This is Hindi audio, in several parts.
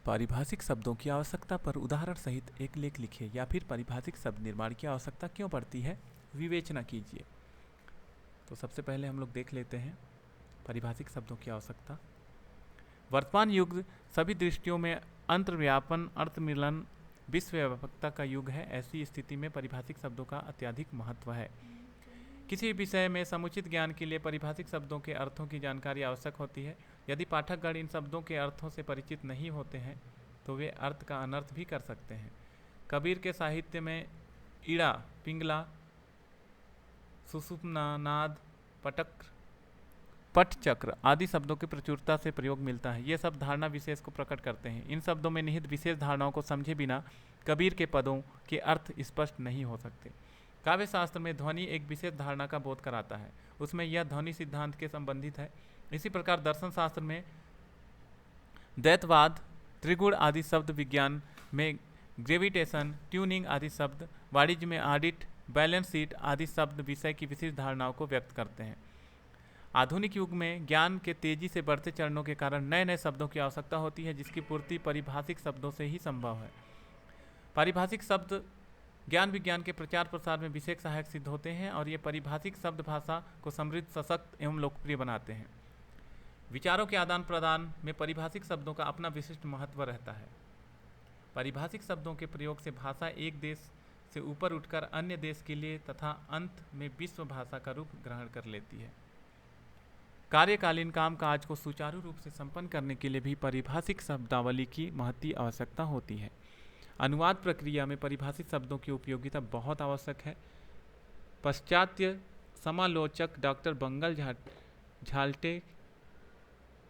पारिभाषिक शब्दों की आवश्यकता पर उदाहरण सहित एक लेख लिखिए, या फिर पारिभाषिक शब्द निर्माण की आवश्यकता क्यों पड़ती है, विवेचना कीजिए। तो सबसे पहले हम लोग देख लेते हैं पारिभाषिक शब्दों की आवश्यकता। वर्तमान युग सभी दृष्टियों में अंतर्व्यापन, अर्थ मिलन, विश्वव्यापकता का युग है। ऐसी स्थिति में पारिभाषिक शब्दों का अत्यधिक महत्व है। किसी विषय में समुचित ज्ञान के लिए पारिभाषिक शब्दों के अर्थों की जानकारी आवश्यक होती है। यदि पाठकगण इन शब्दों के अर्थों से परिचित नहीं होते हैं तो वे अर्थ का अनर्थ भी कर सकते हैं। कबीर के साहित्य में ईड़ा, पिंगला, सुषुम्ना, नाद, पटक, पटचक्र आदि शब्दों की प्रचुरता से प्रयोग मिलता है। ये सब धारणा विशेष को प्रकट करते हैं। इन शब्दों में निहित विशेष धारणाओं को समझे बिना कबीर के पदों के अर्थ स्पष्ट नहीं हो सकते। काव्य शास्त्र में ध्वनि एक विशेष धारणा का बोध कराता है, उसमें यह ध्वनि सिद्धांत के संबंधित है। इसी प्रकार दर्शन शास्त्र में द्वैतवाद, त्रिगुण आदि शब्द, विज्ञान में ग्रेविटेशन, ट्यूनिंग आदि शब्द, वाणिज्य में ऑडिट, बैलेंस शीट आदि शब्द विषय की विशेष धारणाओं को व्यक्त करते हैं। आधुनिक युग में ज्ञान के तेजी से बढ़ते चरणों के कारण नए नए शब्दों की आवश्यकता होती है, जिसकी पूर्ति पारिभाषिक शब्दों से ही संभव है। पारिभाषिक शब्द ज्ञान विज्ञान के प्रचार प्रसार में विशेष सहायक सिद्ध होते हैं और ये पारिभाषिक शब्द भाषा को समृद्ध, सशक्त एवं लोकप्रिय बनाते हैं। विचारों के आदान प्रदान में पारिभाषिक शब्दों का अपना विशिष्ट महत्व रहता है। पारिभाषिक शब्दों के प्रयोग से भाषा एक देश से ऊपर उठकर अन्य देश के लिए तथा अंत में विश्व भाषा का रूप ग्रहण कर लेती है। कार्यकालीन कामकाज को सुचारू रूप से संपन्न करने के लिए भी पारिभाषिक शब्दावली की महती आवश्यकता होती है। अनुवाद प्रक्रिया में पारिभाषिक शब्दों की उपयोगिता बहुत आवश्यक है। पाश्चात्य समालोचक डॉक्टर बंगल झाल्टे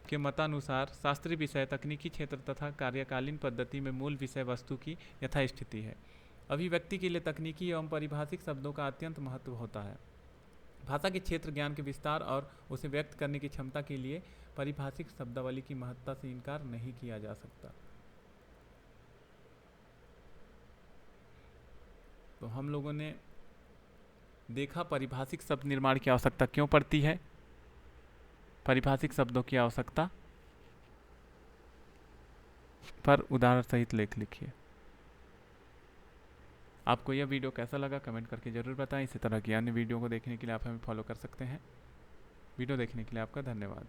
के मतानुसार शास्त्रीय विषय, तकनीकी क्षेत्र तथा कार्यकालीन पद्धति में मूल विषय वस्तु की यथास्थिति है। अभिव्यक्ति के लिए तकनीकी एवं पारिभाषिक शब्दों का अत्यंत महत्व होता है। भाषा के क्षेत्र ज्ञान के विस्तार और उसे व्यक्त करने की क्षमता के लिए पारिभाषिक शब्दावली की महत्ता से इनकार नहीं किया जा सकता। तो हम लोगों ने देखा पारिभाषिक शब्द निर्माण की आवश्यकता क्यों पड़ती है, पारिभाषिक शब्दों की आवश्यकता पर उदाहरण सहित लेख लिखिए। आपको यह वीडियो कैसा लगा कमेंट करके ज़रूर बताएं। इसी तरह की अन्य वीडियो को देखने के लिए आप हमें फॉलो कर सकते हैं। वीडियो देखने के लिए आपका धन्यवाद।